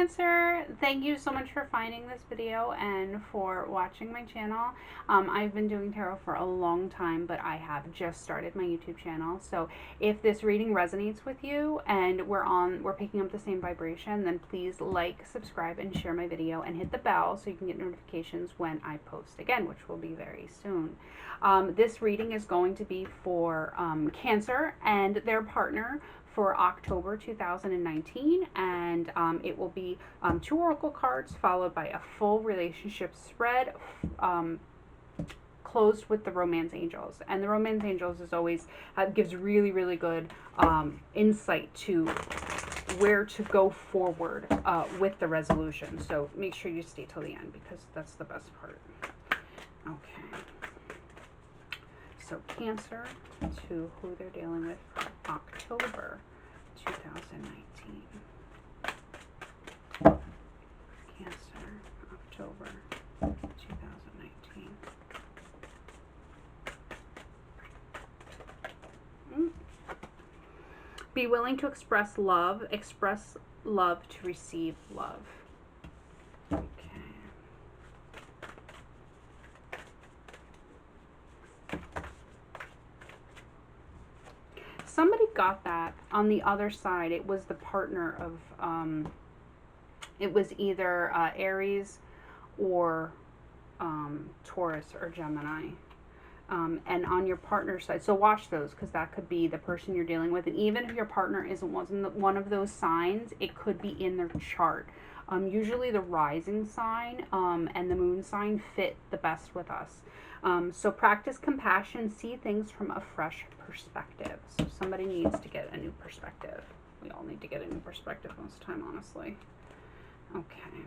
Cancer, thank you so much for finding this video and for watching my channel. I've been doing tarot for a long time, but I have just started my YouTube channel. So if this reading resonates with you and we're picking up the same vibration, then please like, subscribe, and share my video and hit the bell so you can get notifications when I post again, which will be very soon. This reading is going to be for Cancer and their partner for October 2019, and it will be 2 oracle cards followed by a full relationship spread closed with the romance angels. And the romance angels is always gives really good insight to where to go forward with the resolution. So make sure you stay till the end because that's the best part. Okay. So Cancer, to who they're dealing with for October 2019. Cancer, October 2019. Be willing to express love to receive love. Somebody got that on the other side. It was the partner of, it was either Aries or Taurus or Gemini. And on your partner's side, so watch those because that could be the person you're dealing with. And even if your partner wasn't one of those signs, it could be in their chart. Usually the rising sign and the moon sign fit the best with us. So practice compassion, see things from a fresh perspective. So somebody needs to get a new perspective. We all need to get a new perspective most of the time, honestly. Okay.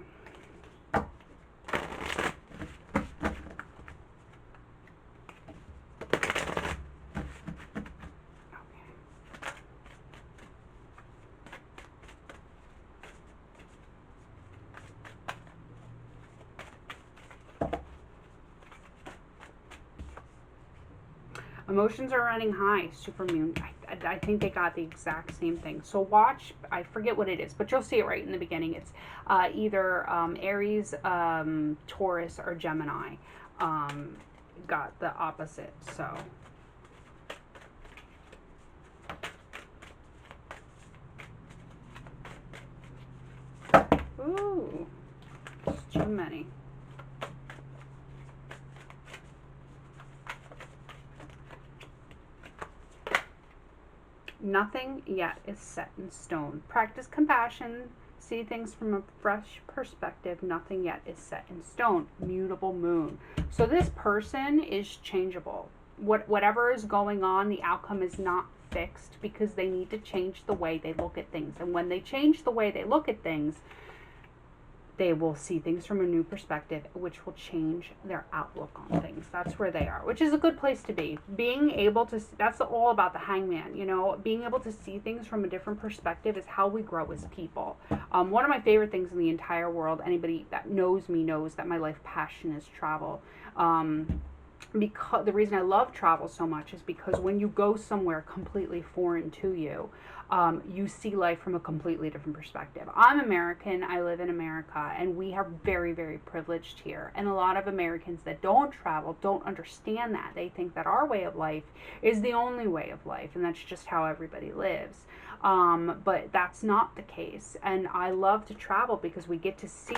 Emotions are running high, supermoon. I think they got the exact same thing. So watch, I forget what it is, but you'll see it right in the beginning. It's either Aries, Taurus, or Gemini got the opposite, so. Ooh, it's too many. Nothing yet is set in stone. Practice compassion. See things from a fresh perspective. Nothing yet is set in stone. Mutable moon. So this person is changeable. Whatever is going on, the outcome is not fixed because they need to change the way they look at things. And when they change the way they look at things, they will see things from a new perspective, which will change their outlook on things. That's where they are, which is a good place to be. Being able to, that's all about the hangman, you know, being able to see things from a different perspective is how we grow as people. One of my favorite things in the entire world, anybody that knows me knows that my life passion is travel. Because the reason I love travel so much is because when you go somewhere completely foreign to you, you see life from a completely different perspective. I'm American, I live in America, and we are very privileged here. And a lot of Americans that don't travel don't understand that. They think that our way of life is the only way of life, and that's just how everybody lives. But that's not the case. And I love to travel because we get to see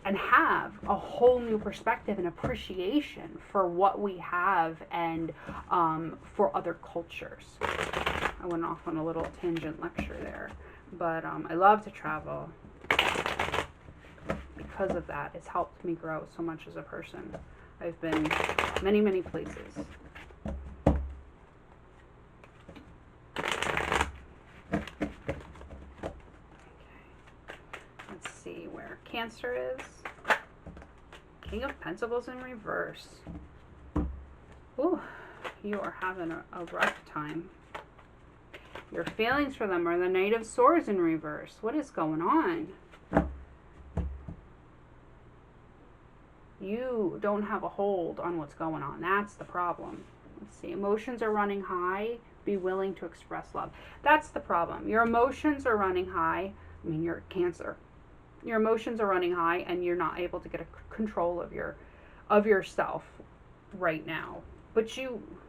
and have a whole new perspective and appreciation for what we have and for other cultures. I went off on a little tangent lecture there, but I love to travel. Because of that, it's helped me grow so much as a person. I've been many places. Let's see where Cancer is. King of Pentacles in reverse. Ooh, you are having a rough time. Your feelings for them are the Knight of Swords in reverse. What is going on? You don't have a hold on what's going on. That's the problem. Let's see. Emotions are running high. Be willing to express love. That's the problem. Your emotions are running high. I mean, you're Cancer. Your emotions are running high, and you're not able to get a control of yourself right now. But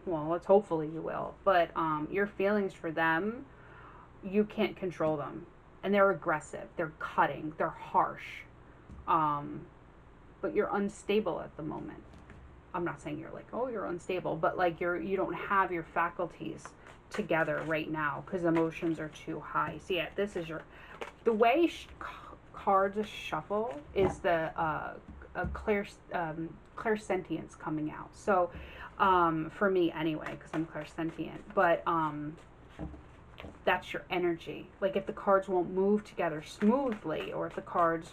well, let's hopefully you will. But your feelings for them, you can't control them, and they're aggressive. They're cutting. They're harsh. Um, but you're unstable at the moment. I'm not saying you're like, oh, you're unstable, but like you don't have your faculties together right now because emotions are too high. So yeah, this is the way cards shuffle is the clairsentience coming out. So for me anyway, because I'm clairsentient, but that's your energy. Like if the cards won't move together smoothly, or if the cards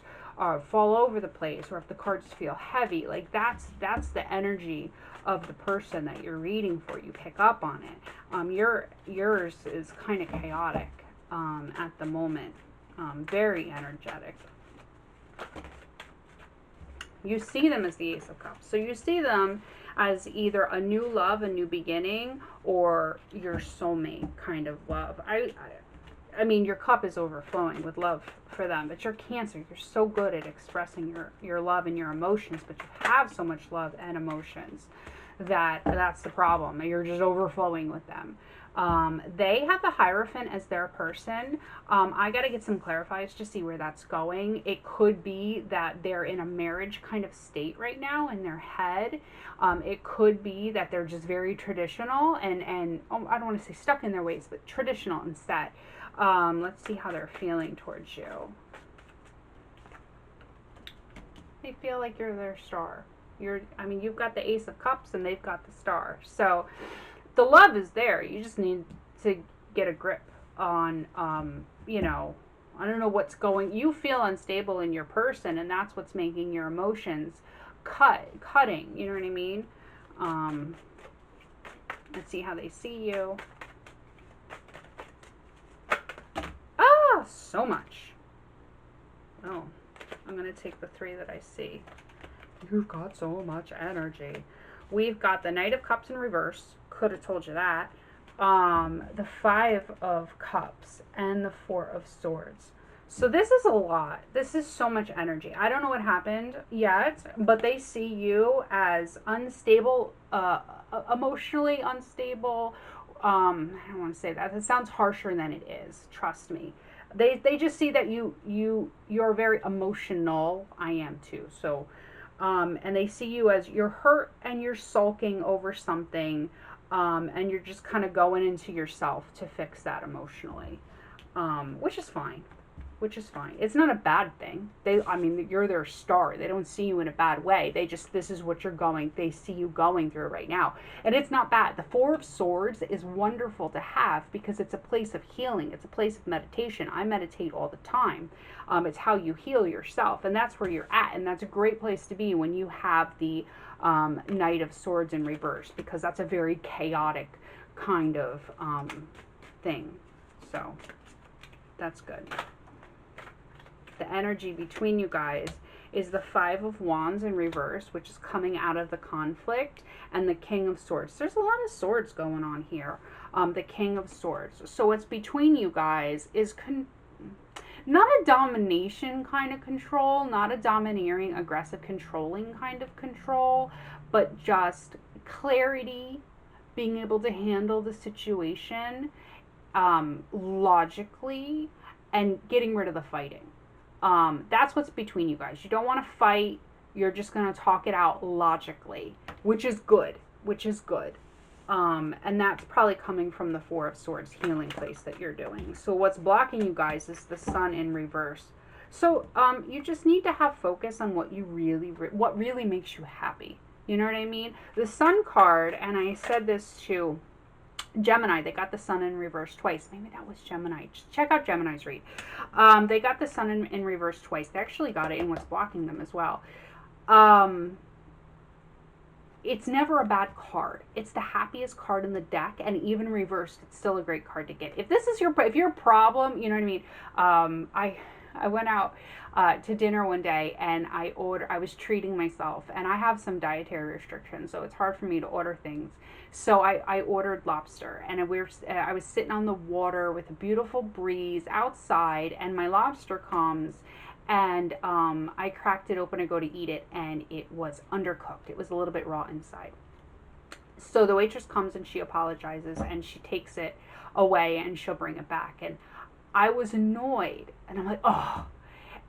fall over the place, or if the cards feel heavy, like that's the energy of the person that you're reading for. You pick up on it. Yours is kind of chaotic at the moment, very energetic. You see them as the Ace of Cups. So you see them as either a new love, a new beginning, or your soulmate kind of love. I mean, your cup is overflowing with love for them, but you're Cancer. You're so good at expressing your love and your emotions, but you have so much love and emotions that's the problem. You're just overflowing with them. They have the Hierophant as their person. I got to get some clarifiers to see where that's going. It could be that they're in a marriage kind of state right now in their head. It could be that they're just very traditional and I don't want to say stuck in their ways, but traditional and set. Let's see how they're feeling towards you. They feel like you're their star. You've got the Ace of Cups and they've got the Star. So the love is there. You just need to get a grip on, I don't know what's going. You feel unstable in your person, and that's what's making your emotions cutting. You know what I mean? Let's see how they see you. Ah, so much. Oh, I'm going to take the 3 that I see. You've got so much energy. We've got the Knight of Cups in reverse. Could have told you that. The 5 of Cups and the 4 of Swords. So this is a lot. This is so much energy. I don't know what happened yet, but they see you as unstable, emotionally unstable. I don't want to say that. It sounds harsher than it is. Trust me. They just see that you're very emotional. I am too. So, and they see you as you're hurt and you're sulking over something, and you're just kind of going into yourself to fix that emotionally, which is fine. It's not a bad thing. You're their star. They don't see you in a bad way. This is what they see you going through right now. And it's not bad. The 4 of Swords is wonderful to have because it's a place of healing. It's a place of meditation. I meditate all the time. It's how you heal yourself. And that's where you're at. And that's a great place to be when you have the Knight of Swords in reverse, because that's a very chaotic kind of thing. So that's good. The energy between you guys is the 5 of Wands in reverse, which is coming out of the conflict, and the King of Swords. There's a lot of swords going on here. The King of Swords. So what's between you guys is not a domination kind of control, not a domineering, aggressive, controlling kind of control, but just clarity, being able to handle the situation logically, and getting rid of the fighting. That's what's between you guys. You don't want to fight. You're just going to talk it out logically, which is good. And that's probably coming from the 4 of Swords healing place that you're doing. So what's blocking you guys is the Sun in reverse. So you just need to have focus on what really makes you happy. You know what I mean? The Sun card, and I said this to Gemini, they got the Sun in reverse twice. Maybe that was Gemini. Just check out Gemini's read. They got the Sun in reverse twice. They actually got it in what's blocking them as well. It's never a bad card. It's the happiest card in the deck, and even reversed, it's still a great card to get. If your problem, you know what I mean. I went out to dinner one day, and I was treating myself, and I have some dietary restrictions, so it's hard for me to order things. So I ordered lobster, and I was sitting on the water with a beautiful breeze outside, and my lobster comes, and I cracked it open to go to eat it, and it was undercooked. It was a little bit raw inside. So the waitress comes and she apologizes and she takes it away and she'll bring it back. And I was annoyed, and I'm like, oh.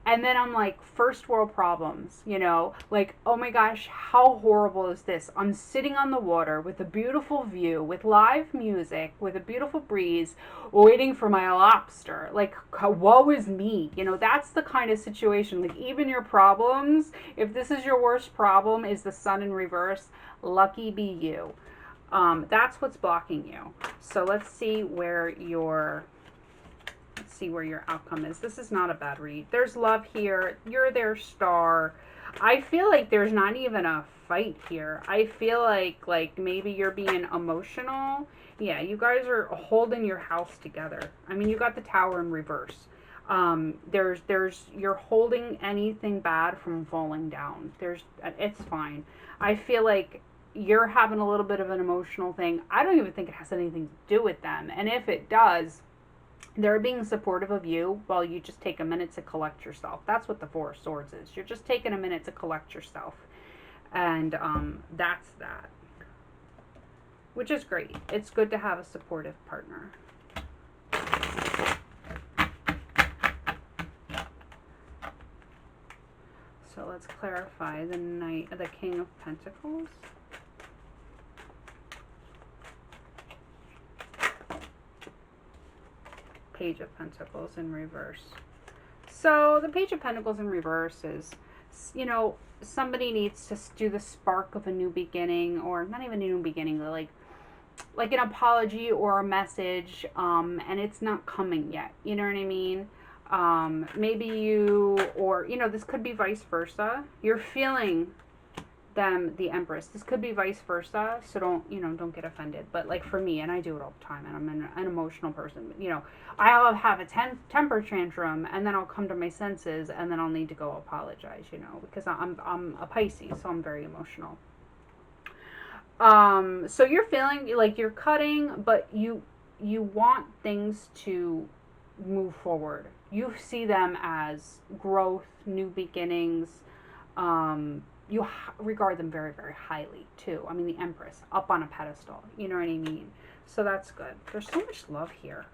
And then I'm like, first world problems, you know, like, oh my gosh, how horrible is this? I'm sitting on the water with a beautiful view, with live music, with a beautiful breeze, waiting for my lobster. Like, woe is me. You know, that's the kind of situation. Like, even your problems, if this is your worst problem, is the sun in reverse, lucky be you. That's what's blocking you. So let's see where your outcome is. This is not a bad read. There's love here. You're their star. I feel like there's not even a fight here. I feel like maybe you're being emotional. Yeah, you guys are holding your house together. I mean, you got the Tower in reverse. You're holding anything bad from falling down. It's fine. I feel like you're having a little bit of an emotional thing. I don't even think it has anything to do with them. And if it does, they're being supportive of you while you just take a minute to collect yourself. That's what the Four of Swords is. You're just taking a minute to collect yourself. And that's that. Which is great. It's good to have a supportive partner. So let's clarify the King of Pentacles. Page of Pentacles in reverse. So the Page of Pentacles in reverse is, you know, somebody needs to do the spark of a new beginning, or not even a new beginning, like an apology or a message, and it's not coming yet. You know what I mean? Maybe you, or, you know, this could be vice versa. You're feeling them, the Empress. This could be vice versa, so don't get offended. But like for me, and I do it all the time, and I'm an emotional person, you know, I'll have a temper tantrum, and then I'll come to my senses, and then I'll need to go apologize, you know, because I'm a Pisces, so I'm very emotional. So you're feeling like you're cutting, but you want things to move forward. You see them as growth, new beginnings. You regard them very, very highly, too. I mean, the Empress, up on a pedestal. You know what I mean? So that's good. There's so much love here.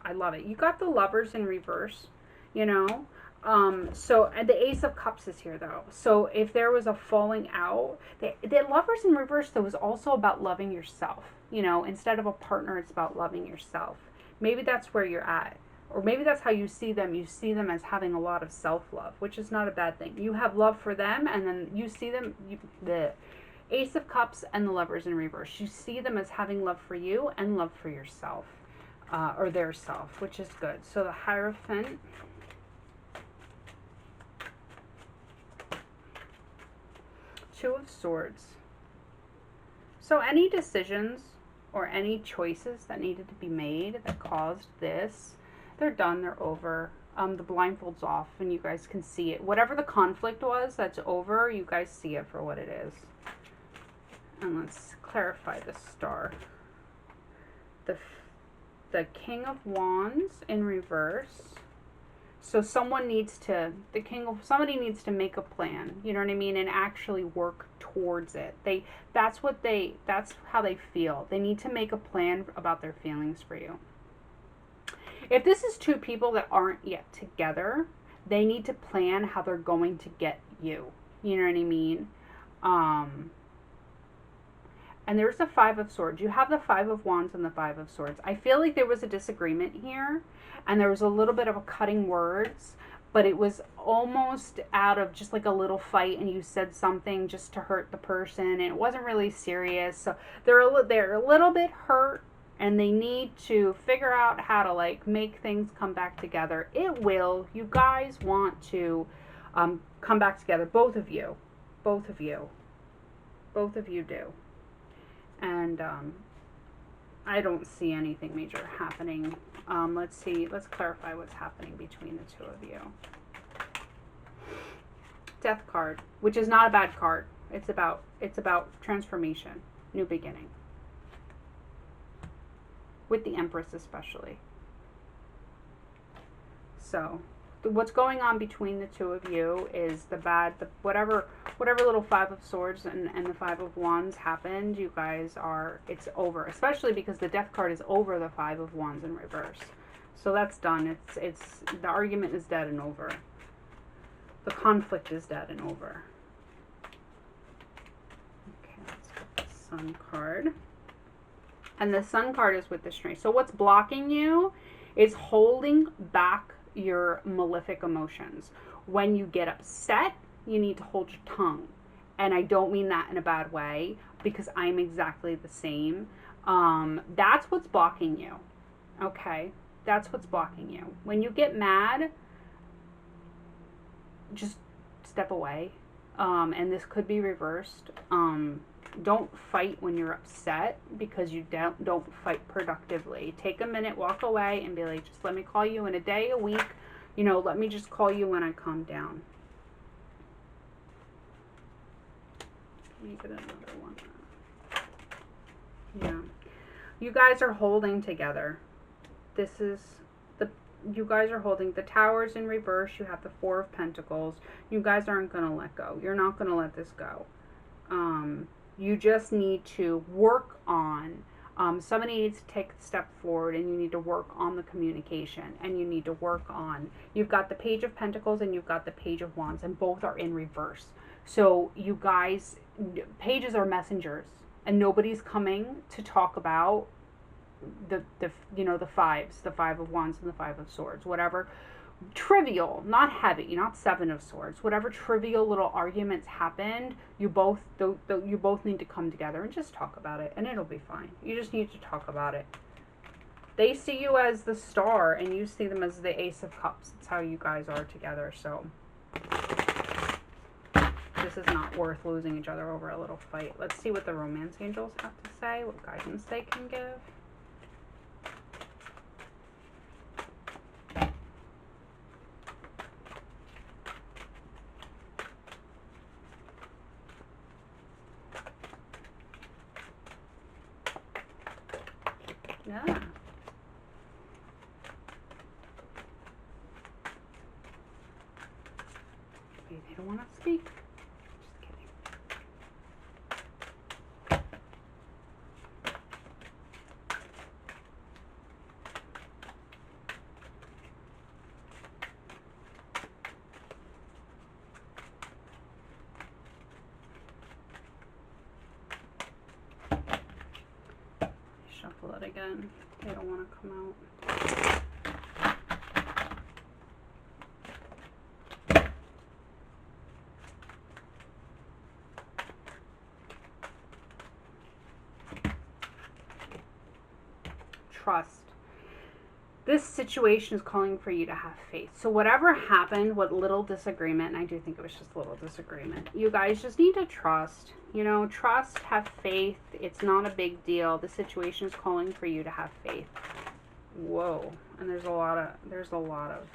I love it. You got the Lovers in reverse, you know? And the Ace of Cups is here, though. So if there was a falling out, the Lovers in reverse, though, is also about loving yourself. You know, instead of a partner, it's about loving yourself. Maybe that's where you're at. Or maybe that's how you see them. You see them as having a lot of self-love, which is not a bad thing. You have love for them, and then you see them, the Ace of Cups and the Lovers in reverse. You see them as having love for you and love for yourself, or their self, which is good. So the Hierophant. Two of Swords. So any decisions or any choices that needed to be made that caused this, they're done, they're over. The blindfold's off and you guys can see it. Whatever the conflict was, that's over. You guys see it for what it is. And let's clarify the star. The King of Wands in reverse. So somebody needs to make a plan, you know what I mean, and actually work towards it. That's how they feel. They need to make a plan about their feelings for you. If this is two people that aren't yet together, they need to plan how they're going to get you. You know what I mean? And there's the Five of Swords. You have the Five of Wands and the Five of Swords. I feel like there was a disagreement here, and there was a little bit of a cutting words, but it was almost out of just like a little fight, and you said something just to hurt the person, and it wasn't really serious. So they're a little bit hurt, and they need to figure out how to like make things come back together. It will. You guys want to come back together. Both of you do. And I don't see anything major happening. Let's clarify what's happening between the two of you. Death card, which is not a bad card. It's about transformation, new beginning. With the Empress especially. So what's going on between the two of you is whatever little Five of Swords and the Five of Wands happened, you guys are, it's over. Especially because the Death card is over the Five of Wands in reverse. So that's done. It's the argument is dead and over. The conflict is dead and over. Okay, let's get the Sun card. And the Sun card is with the Strength. So what's blocking you is holding back your malefic emotions. When you get upset, you need to hold your tongue. And I don't mean that in a bad way, because I'm exactly the same. That's what's blocking you. Okay? That's what's blocking you. When you get mad, just step away. And this could be reversed. Don't fight when you're upset, because you don't fight productively. Take a minute, walk away, and be like, just let me call you in a day, a week. You know, let me just call you when I calm down. Let me get another one. Yeah. You guys are holding together. This is you guys are holding. The Tower's in reverse. You have the Four of Pentacles. You guys aren't going to let go. You're not going to let this go. You just need to work on, somebody needs to take a step forward, and you need to work on the communication, and you need to work on, you've got the Page of Pentacles and you've got the Page of Wands, and both are in reverse. So you guys, pages are messengers, and nobody's coming to talk about the fives, the Five of Wands and the Five of Swords, whatever trivial, not heavy, not Seven of Swords, whatever trivial little arguments happened, you both need to come together and just talk about it, and it'll be fine. You just need to talk about it. They see you as the Star, and you see them as the Ace of Cups. That's how you guys are together. So this is not worth losing each other over a little fight. Let's see what the Romance Angels have to say, what guidance they can give. Yeah. Maybe they don't want to speak. Just kidding. Shuffle it again. They don't want to come out. Trust. This situation is calling for you to have faith. So whatever happened, what little disagreement, and I do think it was just a little disagreement, you guys just need to trust. You know, trust, have faith. It's not a big deal. The situation is calling for you to have faith. Whoa. And there's a lot of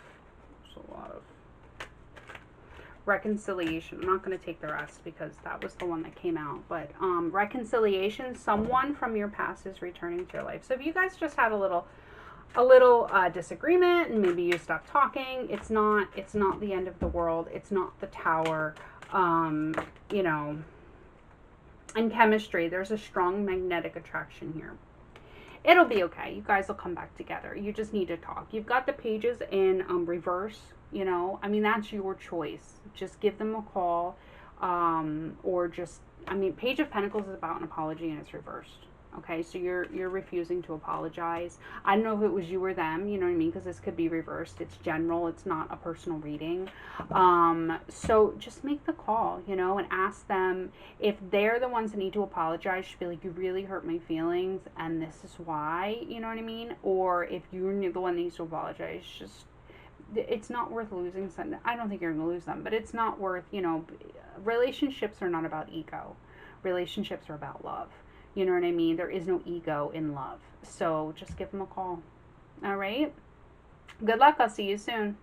reconciliation. I'm not going to take the rest because that was the one that came out. But reconciliation, someone from your past is returning to your life. So if you guys just had a little disagreement and maybe you stopped talking, it's not the end of the world. It's not the Tower. You know, in chemistry, there's a strong magnetic attraction here. It'll be okay. You guys will come back together. You just need to talk. You've got the pages in reverse, you know. I mean, that's your choice. Just give them a call, or just, I mean, Page of Pentacles is about an apology and it's reversed. Okay, so you're refusing to apologize. I don't know if it was you or them, you know what I mean, because this could be reversed. It's general. It's not a personal reading. So just make the call, you know, and ask them if they're the ones that need to apologize. Just be like, you really hurt my feelings, and this is why, you know what I mean? Or if you're the one that needs to apologize, just, it's not worth losing something. I don't think you're going to lose them, but it's not worth, you know, relationships are not about ego. Relationships are about love. You know what I mean? There is no ego in love. So just give them a call. All right? Good luck. I'll see you soon.